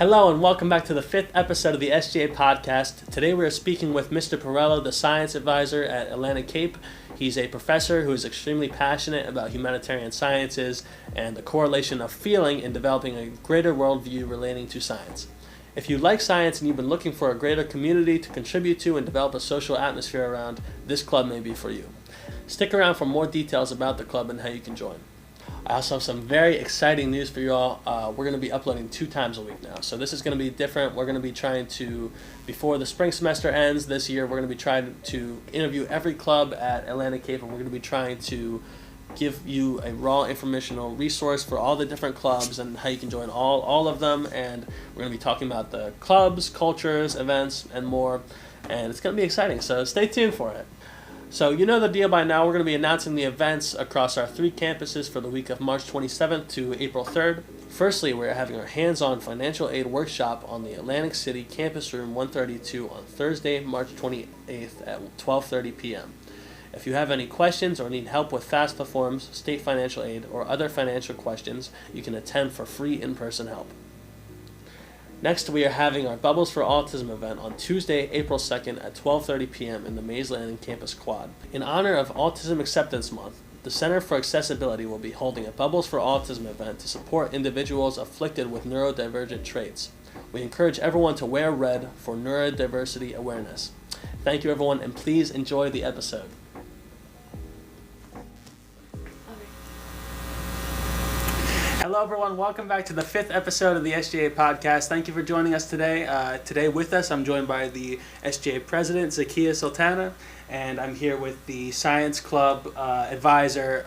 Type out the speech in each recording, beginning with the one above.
Hello and welcome back to the 5th episode of the SGA podcast. Today we are speaking with Mr. Perello, the science advisor at Atlantic Cape. He's a professor who is extremely passionate about humanitarian sciences and the correlation of feeling in developing a greater worldview relating to science. If you like science and you've been looking for a greater community to contribute to and develop a social atmosphere around, this club may be for you. Stick around for more details about the club and how you can join. I also have some very exciting news for you all. We're going to be uploading 2 times a week now. So this is going to be different. We're going to be trying to, before the spring semester ends this year, we're going to be trying to interview every club at Atlantic Cape, and we're going to be trying to give you a raw informational resource for all the different clubs and how you can join all of them. And we're going to be talking about the clubs, cultures, events, and more. And it's going to be exciting, so stay tuned for it. So you know the deal by now. We're going to be announcing the events across our 3 campuses for the week of March 27th to April 3rd. Firstly, we're having our hands-on financial aid workshop on the Atlantic City Campus Room 132 on Thursday, March 28th at 12:30 p.m. If you have any questions or need help with FAFSA forms, state financial aid, or other financial questions, you can attend for free in-person help. Next, we are having our Bubbles for Autism event on Tuesday, April 2nd at 12:30 p.m. in the Mays Landing Campus Quad. In honor of Autism Acceptance Month, the Center for Accessibility will be holding a Bubbles for Autism event to support individuals afflicted with neurodivergent traits. We encourage everyone to wear red for neurodiversity awareness. Thank you, everyone, and please enjoy the episode. Hello, everyone. Welcome back to the 5th episode of the SGA podcast. Thank you for joining us today. Today with us, I'm joined by the SGA president, Zakia Sultana, and I'm here with the science club advisor,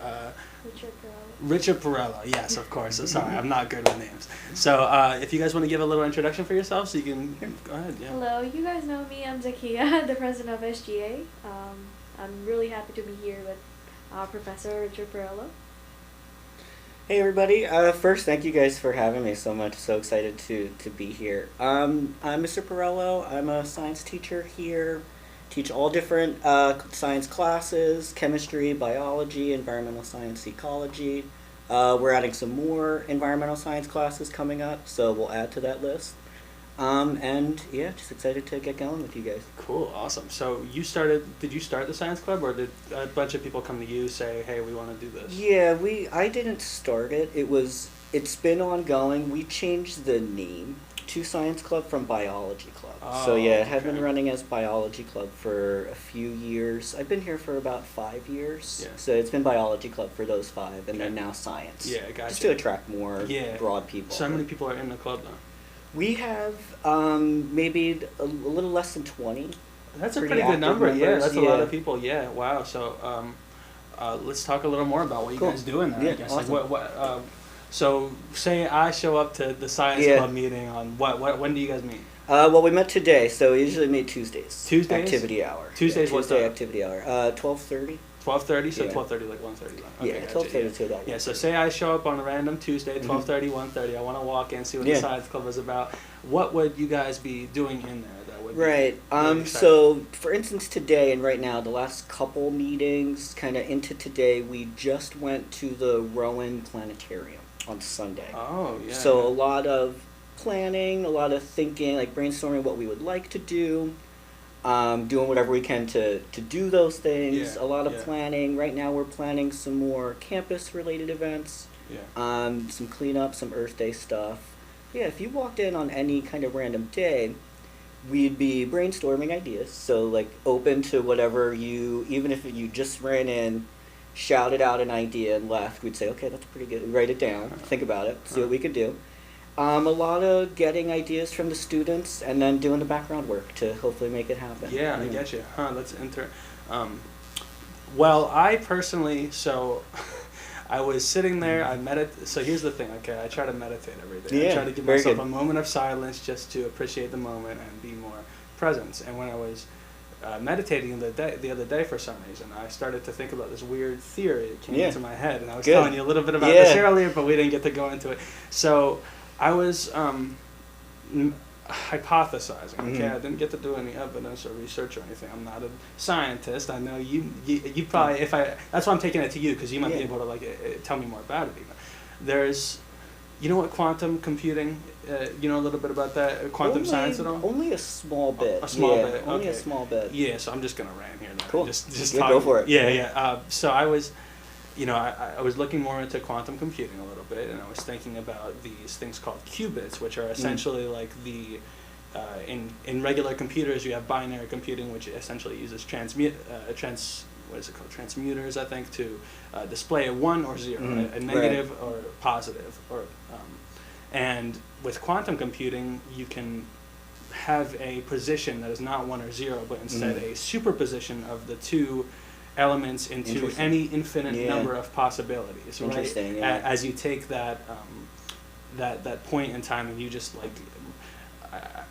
Richard Perello. Yes, of course. Sorry, I'm not good with names. So if you guys want to give a little introduction for yourselves, so you can go ahead. Yeah. Hello, you guys know me. I'm Zakia, the president of SGA. I'm really happy to be here with Professor Richard Perello. Hey everybody, first thank you guys for having me so much, so excited to be here. I'm Mr. Perello. I'm a science teacher here, teach all different science classes, chemistry, biology, environmental science, ecology. We're adding some more environmental science classes coming up, so we'll add to that list. And yeah, just excited to get going with you guys. Cool, awesome. So did you start the science club, or did a bunch of people come to you say, hey, we want to do this? Yeah, I didn't start it. It's been ongoing. We changed the name to Science Club from Biology Club. Oh, so yeah, it had okay. been running as Biology Club for a few years. I've been here for about 5 years. Yeah. So it's been Biology Club for those 5, and Okay. then now Science. Yeah, gotcha. Just to attract more broad people. So how many people are in the club now? We have maybe a little less than 20. That's a pretty good number. Members. Yeah, that's a lot of people. Yeah, wow. So let's talk a little more about what you guys do in there. Yeah, I guess. awesome. Like so say I show up to the science club meeting on when do you guys meet? Well, we met today, so we usually meet Tuesdays. Tuesdays? Activity hour. Tuesdays what Tuesday time? activity hour. 12:30. 12:30, so Yeah. 12:30 like 1:30. Okay, Yeah, gotcha. 12:30 to about. Yeah, so say I show up on a random Tuesday, 12:30, 1:30. I want to walk in, see what the science club is about. What would you guys be doing in there that would Right. be really exciting? So, for instance, today and right now, the last couple meetings, kind of into today, we just went to the Rowan Planetarium on Sunday. Oh, yeah. So a lot of planning, a lot of thinking, like brainstorming what we would like to do. Doing whatever we can to do those things. Yeah, A lot of yeah. planning. Right now we're planning some more campus-related events. Yeah. Some cleanup, some Earth Day stuff. Yeah, if you walked in on any kind of random day, we'd be brainstorming ideas. So like open to whatever even if you just ran in, shouted out an idea and left, we'd say, okay, that's pretty good. Write it down, think about it, see what we could do. A lot of getting ideas from the students and then doing the background work to hopefully make it happen. Yeah, I get you. Let's enter. Well, I personally, I was sitting there, so here's the thing, okay, I try to meditate every day. Yeah, I try to give very myself good. a moment of silence just to appreciate the moment and be more present. And when I was meditating the other day for some reason, I started to think about this weird theory that came into my head. And I was telling you a little bit about this earlier, but we didn't get to go into it. So I was hypothesizing. Okay, I didn't get to do any evidence or research or anything. I'm not a scientist. I know you probably that's why I'm taking it to you, because you might be able to tell me more about it. Even You know what quantum computing? You know a little bit about that quantum science at all? Only a small bit. A small bit. Only a Okay. small bit. Yeah, so I'm just gonna rant here. Now. Cool. Just Yeah, talk. go for it. Yeah. So I was, I was looking more into quantum computing a little bit, and I was thinking about these things called qubits, which are essentially like the in regular computers you have binary computing, which essentially uses transmuters, I think, to display a 1 or 0, a negative or positive, and with quantum computing you can have a position that is not 1 or 0, but instead a superposition of the two elements into any infinite number of possibilities. Interesting. Right? Yeah. As you take that that point in time, and you just like.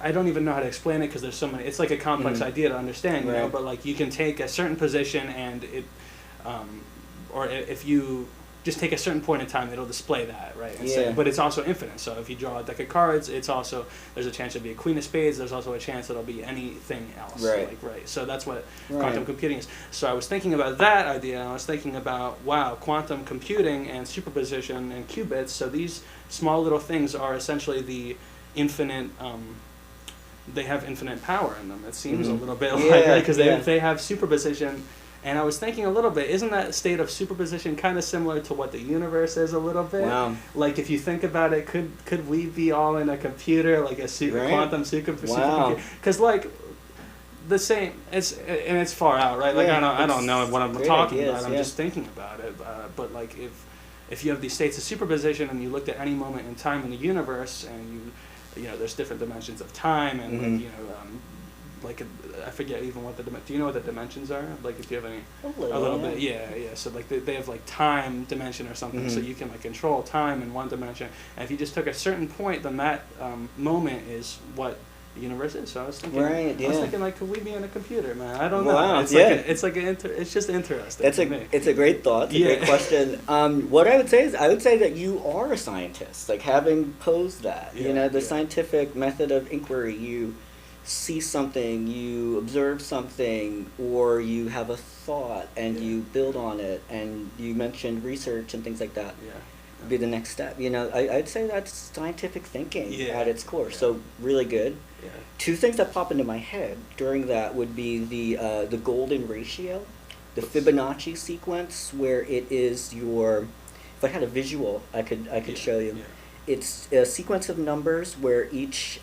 I don't even know how to explain it because there's so many. It's like a complex idea to understand, you know. But like you can take a certain position and it, or if you just take a certain point in time, it'll display that, right? But it's also infinite. So if you draw a deck of cards, it's also there's a chance it'll be a queen of spades. There's also a chance it'll be anything else. Right. So that's what quantum computing is. So I was thinking about that idea, and I was thinking about quantum computing and superposition and qubits. So these small little things are essentially the infinite. They have infinite power in them. It seems a little bit like because they have superposition. And I was thinking a little bit, isn't that state of superposition kind of similar to what the universe is a little bit? Wow. Like if you think about it, could we be all in a computer, like a quantum supercomputer? Because like the same, it's far out, right? Like I don't know what I'm talking about. I'm just thinking about it. But like if you have these states of superposition and you looked at any moment in time in the universe and you know there's different dimensions of time and like I forget even what do you know what the dimensions are? Like if you have any a little bit, yeah. So like they have like time dimension or something, so you can like control time in one dimension. And if you just took a certain point, then that moment is what the universe is. So I was thinking, like, could we be in a computer, man? I don't know. Wow. It's it's just interesting. It's a great thought. It's a great question. What I would say is that you are a scientist. Like having posed that, the scientific method of inquiry, you see something, you observe something, or you have a thought and you build on it. And you mentioned research and things like that. Be the next step. I'd say that's scientific thinking at its core. So really good. Two things that pop into my head during that would be the golden ratio, the Fibonacci sequence, where it is your. If I had a visual, I could show you. It's a sequence of numbers where each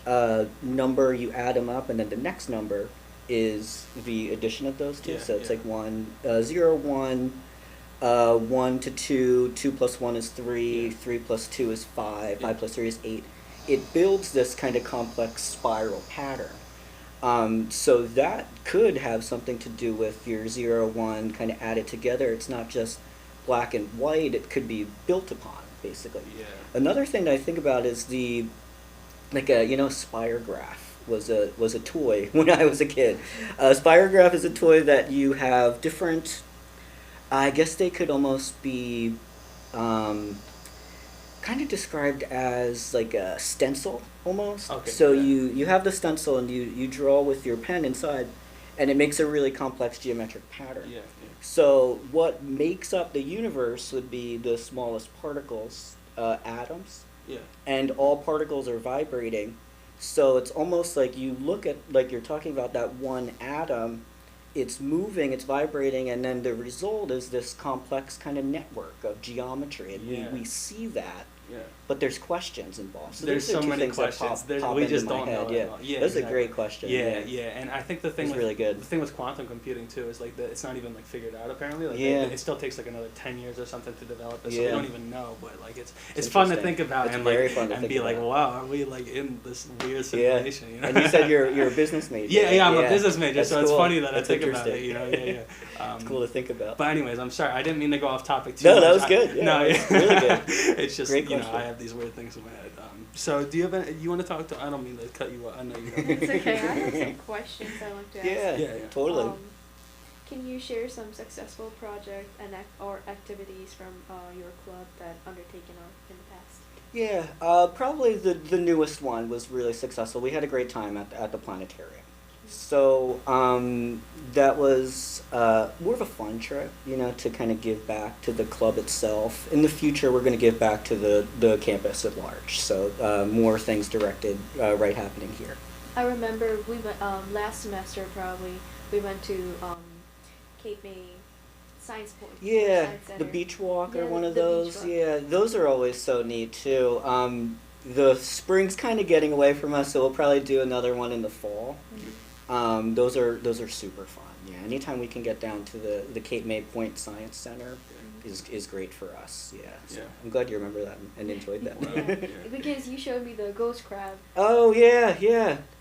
number you add them up, and then the next number is the addition of those two. So it's like 0, 1. 1 to 2, 2 plus 1 is 3, 3 plus 2 is 5, 5 plus 3 is 8. It builds this kind of complex spiral pattern. So that could have something to do with your 0, 1 kind of added together. It's not just black and white, it could be built upon, basically. Another thing that I think about is Spirograph was a toy when I was a kid. Spirograph is a toy that you have different. I guess they could almost be kind of described as like a stencil almost. Okay, so you have the stencil and you draw with your pen inside, and it makes a really complex geometric pattern. So what makes up the universe would be the smallest particles, atoms. And all particles are vibrating. So it's almost like you look at, like you're talking about that one atom, it's moving, it's vibrating, and then the result is this complex kind of network of geometry, and we see that, but there's questions involved. So there's so many questions. We just don't know. That's a great question. And I think the thing with, really good. The thing with quantum computing too is like it's not even like figured out apparently. Like it still takes like another 10 years or something to develop it. So we don't even know, but like it's fun to think about and like and be like, wow, are we like in this weird simulation? You know? And you said you're a business major. I'm a business major, That's so cool. it's funny that That's I think about it. It's cool to think about. But anyways, I'm sorry, I didn't mean to go off topic too much. No, that was good. Really good. It's just Great I have these weird things in my head. So do you have you want to talk to? I don't mean to cut you off. I know you don't. It's okay. I have some questions I want to ask. Yeah, totally. Can you share some successful project or activities from your club that undertaken in the past? Yeah, probably the newest one was really successful. We had a great time at the planetarium. So that was more of a fun trip, to kind of give back to the club itself. In the future, we're going to give back to the campus at large. So more things directed right happening here. I remember we went last semester probably. We went to Cape May Science Point. Yeah, Science the Center. beach walk or Yeah, one of the beach those. walk. Yeah, those are always so neat too. The spring's kind of getting away from us, so we'll probably do another one in the fall. Mhm. Those are super fun. Yeah, anytime we can get down to the Cape May Point Science Center is great for us. Yeah, so Yeah. I'm glad you remember that and enjoyed that. Yeah, because you showed me the ghost crab. Oh yeah,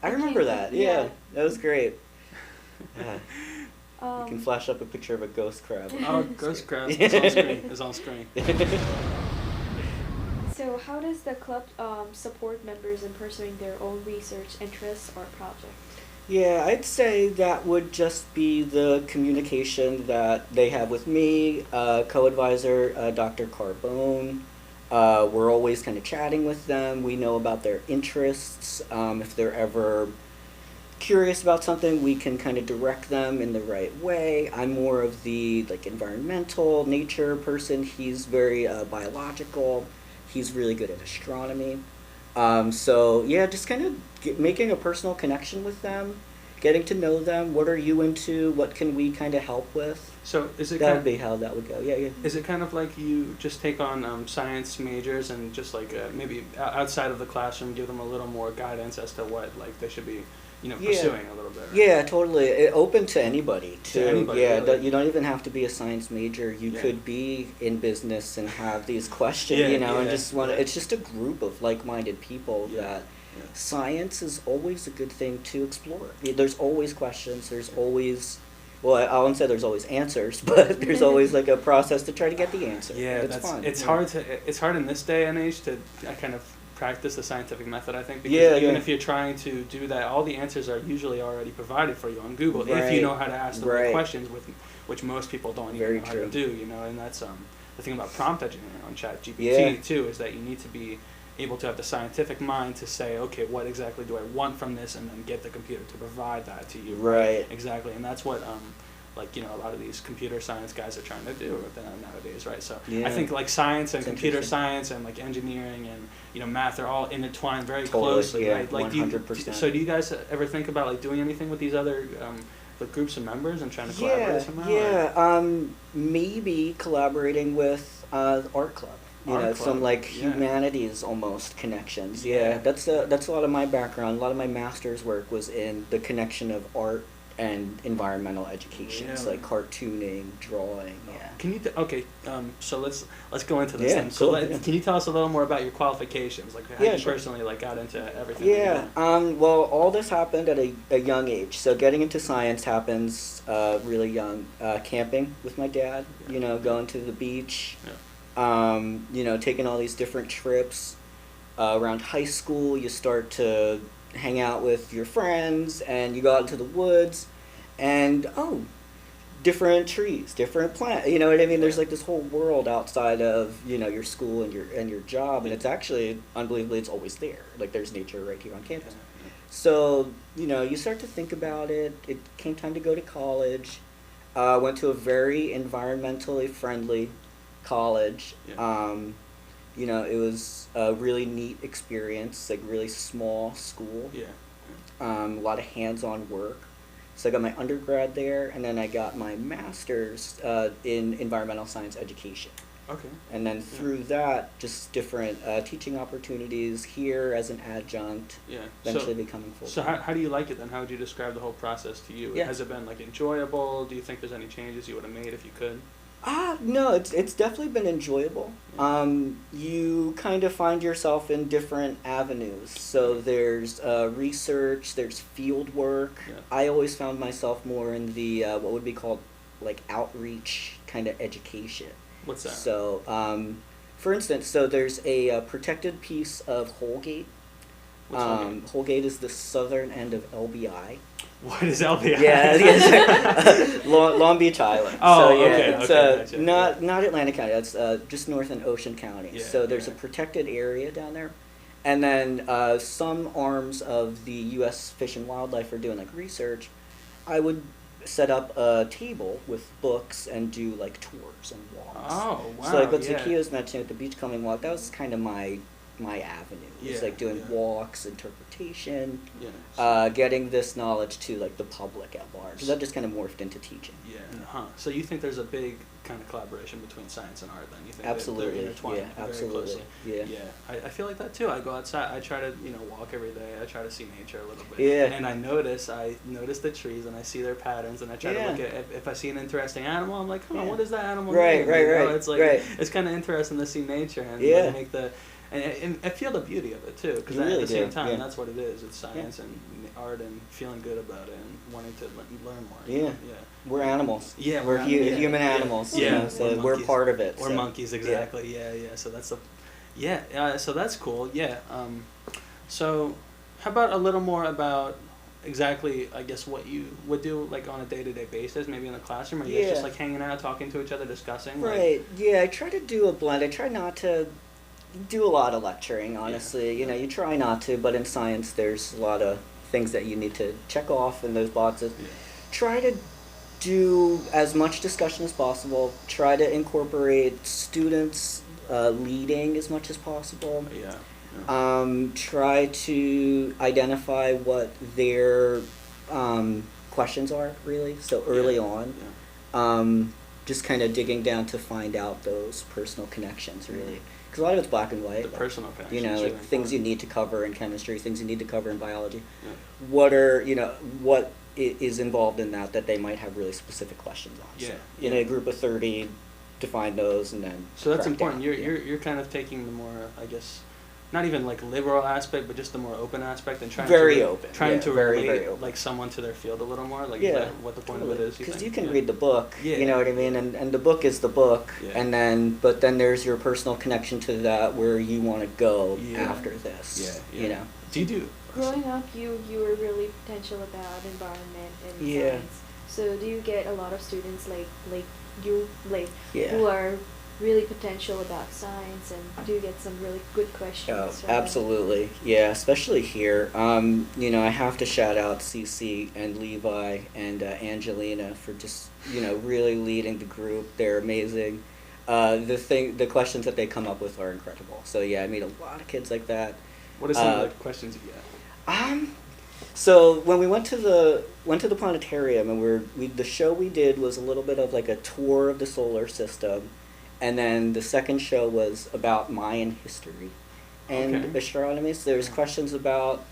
I Okay, remember that. Yeah, yeah. that was great. Yeah. You can Um, flash up a picture of a ghost crab. Oh, ghost crab is on screen. Is on screen. so how does the club support members in pursuing their own research interests or projects? Yeah, I'd say that would just be the communication that they have with me, co-advisor Dr. Carbone. We're always kind of chatting with them. We know about their interests. If they're ever curious about something, we can kind of direct them in the right way. I'm more of the environmental nature person. He's very biological. He's really good at astronomy. So yeah, just kind of making a personal connection with them, getting to know them. What are you into? What can we kind of help with? So is it That kind would be how that would go. Yeah. Is it kind of like you just take on science majors and just maybe outside of the classroom give them a little more guidance as to what they should be pursuing a little bit? Right? Yeah, totally. Open to anybody too. To anybody, yeah, really. You don't even have to be a science major. You Yeah. could be in business and have these questions, Yeah, and yeah, just want. yeah. It's just a group of like-minded people Yeah, that. yeah. Science is always a good thing to explore. There's always questions. There's always, well, I wouldn't say there's always answers, but there's always a process to try to get the answer. Yeah, it's fun. It's yeah. hard in this day and age to kind of practice the scientific method, I think, because Yeah, even yeah. if you're trying to do that, all the answers are usually already provided for you on Google if you Right, know how to ask the right right. questions, which most people don't Very even know how to true. do, and that's the thing about prompt engineering on ChatGPT Yeah. too, is that you need to be able to have the scientific mind to say, okay, what exactly do I want from this, and then get the computer to provide that to you. Right. Exactly, and that's what a lot of these computer science guys are trying to do nowadays, right? So Yeah. I think science and It's computer interesting. science and engineering and math are all intertwined very Totally, closely, yeah, right? 100%. So do you guys ever think about doing anything with these other groups of members and trying to collaborate somehow? Yeah. Maybe collaborating with art club. Art Some club, yeah. humanities almost connections. Yeah. Yeah, that's a lot of my background. A lot of my master's work was in the connection of art and environmental education. It's Really? like cartooning, drawing. Yeah. Can you so let's go into this Yeah, then. So cool, yeah. can you tell us a little more about your qualifications, how Yeah, you sure. personally got into everything? that Yeah. you're doing? Well, all this happened at a young age. So getting into science happens really young. Camping with my dad. Going to the beach. Yeah. Taking all these different trips. Around high school, you start to hang out with your friends, and you go out into the woods, and different trees, different plants. You know what I mean? There's this whole world outside of your school and your job, and it's actually unbelievably it's always there. There's nature right here on campus. So you start to think about it. It came time to go to college. Went to a very environmentally friendly college. Yeah. It was a really neat experience, really small school. Yeah. A lot of hands-on work. So I got my undergrad there, and then I got my master's in environmental science education. Okay. And then through that, just different teaching opportunities here as an adjunct, Yeah. eventually becoming full-time. So how do you like it then? How would you describe the whole process to you? Yeah. Has it been enjoyable? Do you think there's any changes you would have made if you could? No, it's definitely been enjoyable. You kind of find yourself in different avenues. So there's research, there's field work. Yeah. I always found myself more in the what would be called outreach kind of education. What's that? So, for instance, there's a protected piece of Holgate. What's Holgate? Holgate is the southern end of LBI. What is LBI? Yeah, Long Beach Island. Oh, so, yeah, okay, it's gotcha, not Atlantic County. That's just north in Ocean County. Yeah, so there's yeah. a protected area down there, And then some arms of the U.S. Fish and Wildlife are doing like research. I would set up a table with books and do like tours and walks. Oh, wow. So like what yeah. Zakiya was mentioning with the beachcombing walk, that was kind of my avenue. It's Yeah, like doing yeah. walks, interpretation, Yeah. getting this knowledge to like the public at large. So that just kind of morphed into teaching. Yeah. Huh. So you think there's a big kind of collaboration between science and art then? You think that Absolutely. they're intertwined Yeah, very absolutely. closely? Yeah. Yeah. I feel like that too. I go outside. I try to walk every day. I try to see nature a little bit. Yeah. And I notice the trees and I see their patterns and I try to look at if I see an interesting animal. I'm like, Yeah. what does that animal Right, mean? right, You know, right, It's like right. it's kind of interesting to see nature and Yeah. like, make the. And I feel the beauty of it too, because You at really the same do, time, yeah. that's what it is. It's science and art and feeling good about it and wanting to learn more. Yeah. Yeah. We're animals. Yeah, we're yeah, human yeah, animals. Yeah, You know, so or we're monkeys. part of it. Or so. monkeys, exactly. Yeah, yeah. So that's so that's cool. Yeah. So, how about a little more about exactly, I guess, what you would do like on a day-to-day basis, maybe in the classroom, or you guys just Yeah. like hanging out, talking to each other, discussing. Right. Yeah, I try to do a blend. I try not to do a lot of lecturing, honestly. You know, you try not to, but in science, there's a lot of things that you need to check off in those boxes. Yeah. Try to do as much discussion as possible. Try to incorporate students leading as much as possible. Yeah. Try to identify what their questions are, really. So early on. Yeah. Just kind of digging down to find out those personal connections, really. Because a lot of it's black and white. The personal connection. You know, is like really things you important. need to cover in chemistry, things you need to cover in biology. Yeah. What is involved in that they might have really specific questions on. Yeah, So, yeah. in a group of 30, define those and then. So that's crack important. down. You're kind of taking the more, I guess, not even like liberal aspect, but just the more open aspect and trying Very to open. trying Yeah, to very, relate very open. like someone to their field a little more. Like Yeah, is that what the point of it is? Because you think? can Yeah. read the book, Yeah. you know what I mean, and the book is the book, Yeah. but then there's your personal connection to that where you want to go Yeah. after this. Yeah, You yeah. know. Do you do? Growing up, you were really potential about environment and Yeah. science. So do you get a lot of students like you Yeah. who are really potential about science, and do you get some really good questions? Oh, from them? absolutely. Yeah, especially here. I have to shout out Cece and Levi and Angelina for just, really leading the group. They're amazing. The questions that they come up with are incredible. So yeah, I meet a lot of kids like that. What are some of the questions you get? So when we went to the planetarium and the show we did was a little bit of like a tour of the solar system, and then the second show was about Mayan history and Okay. astronomy. So there's questions about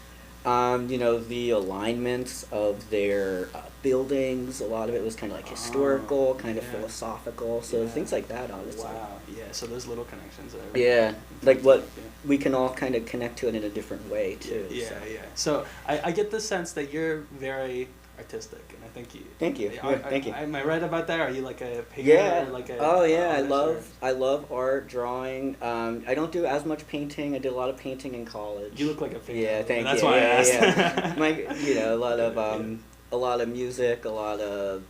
the alignments of their buildings. A lot of it was kind of like historical, kind of yeah. philosophical. So Yeah. things like that, honestly. Wow. Yeah. So there's little connections there. Yeah, like what Yeah. we can all kind of connect to it in a different way too. Yeah, so. yeah. So I get the sense that you're very artistic, and I think you. Thank you. Yeah, thank you. Am I right about that? Are you like a painter? Yeah. Or like a Oh yeah, artist, I love art, drawing. I don't do as much painting. I did a lot of painting in college. You look like a painter. Yeah, thank That's you. why I asked. Yeah. A lot of Yeah. a lot of music, a lot of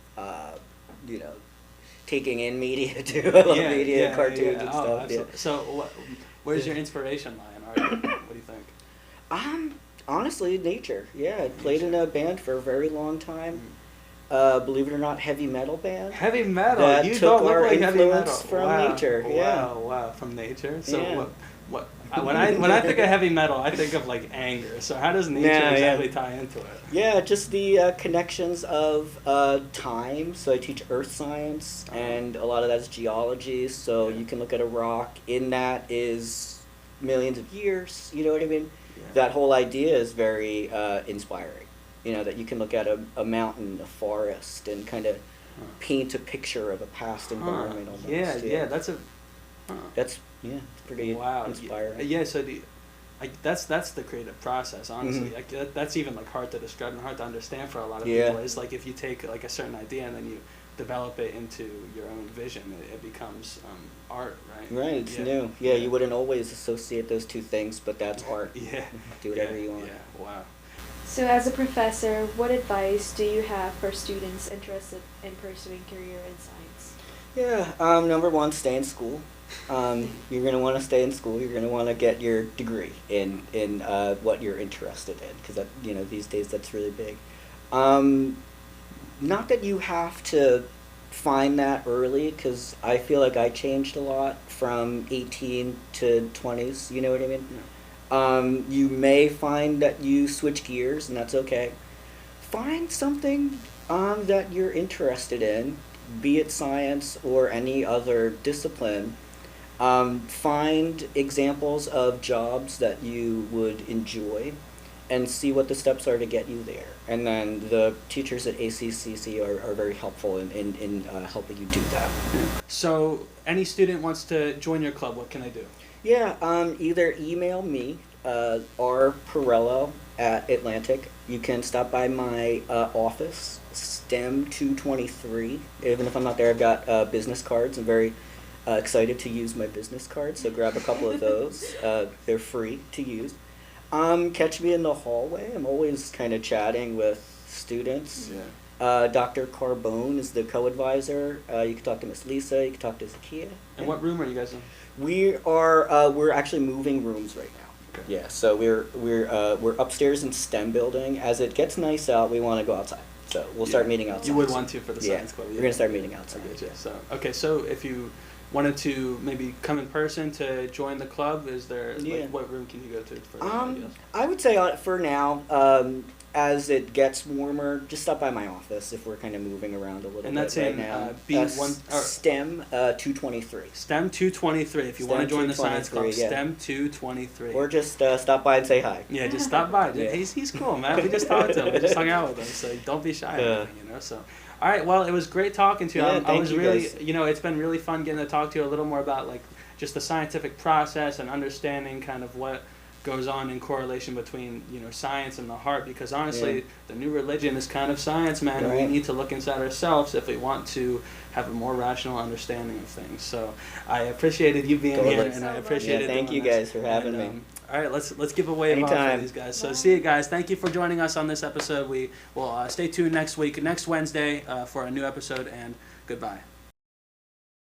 taking in media too. I love media, cartoons and Oh, stuff. absolutely. So where's your inspiration lie in art? What do you think? Honestly, nature. Yeah, I played in a band for a very long time. Believe it or not, heavy metal band. Heavy metal. That You took don't look our like heavy metal. influence from Wow. nature, yeah. Wow. From nature. So Yeah. when I think of heavy metal, I think of like anger. So how does nature Yeah, exactly tie into it? Yeah, just the connections of time. So I teach earth science, and a lot of that is geology. So Yeah. you can look at a rock. In that is millions of years. You know what I mean? Yeah. That whole idea is very inspiring. That you can look at a mountain, a forest, and kind of paint a picture of a past environment almost. Yeah. That's a. It's pretty Wow. inspiring. Yeah. So that's the creative process. Honestly, Mhm. like, that's even like hard to describe and hard to understand for a lot of Yeah. people. It's like if you take like a certain idea and then you develop it into your own vision, it becomes art, right? Right, it's Yeah. new. Yeah, you wouldn't always associate those two things, but that's art. Yeah. Do whatever you want. Yeah. Wow. So as a professor, what advice do you have for students interested in pursuing career in science? Yeah, number one, stay in school. You're going to want to stay in school. You're going to want to get your degree in what you're interested in, because these days that's really big. Not that you have to find that early, because I feel like I changed a lot from 18 to 20s. You know what I mean? Yeah. You may find that you switch gears, and that's okay. Find something that you're interested in, be it science or any other discipline. Find examples of jobs that you would enjoy and see what the steps are to get you there. And then the teachers at ACCC are very helpful in helping you do that. So any student wants to join your club, what can they do? Yeah, either email me, rperello @Atlantic. You can stop by my office, STEM 223. Even if I'm not there, I've got business cards. I'm very excited to use my business cards, so grab a couple of those. They're free to use. Catch me in the hallway. I'm always kind of chatting with students. Yeah. Dr. Carbone is the co-advisor. You can talk to Miss Lisa. You can talk to Zakia. And what room are you guys in? We're actually moving rooms right now. Okay. Yeah, so we're upstairs in STEM building. As it gets nice out, we want to go outside. So we'll start meeting outside. You would want to for the science club. We're gonna start meeting outside. I get you. So so if you wanted to maybe come in person to join the club, is there what room can you go to for that? I would say for now, as it gets warmer, just stop by my office if we're kind of moving around a little and bit that's right in now. B1 STEM 223. STEM 223. If you want to join the science club, yeah. STEM 223. Or just stop by and say hi. Yeah, just stop by. Yeah. He's cool, man. We just talked to him. We just hung out with him. So don't be shy. Or anything, So, all right. Well, it was great talking to you. Yeah, I was really, guys. It's been really fun getting to talk to you a little more about like just the scientific process and understanding kind of what goes on in correlation between science and the heart, because honestly the new religion is kind of science, man. Right. And we need to look inside ourselves if we want to have a more rational understanding of things. So I appreciated you being here, and I appreciated thank you guys for having me. All right, let's give away a for these guys. So see you guys. Thank you for joining us on this episode. We will stay tuned next week, next Wednesday, for a new episode, and goodbye.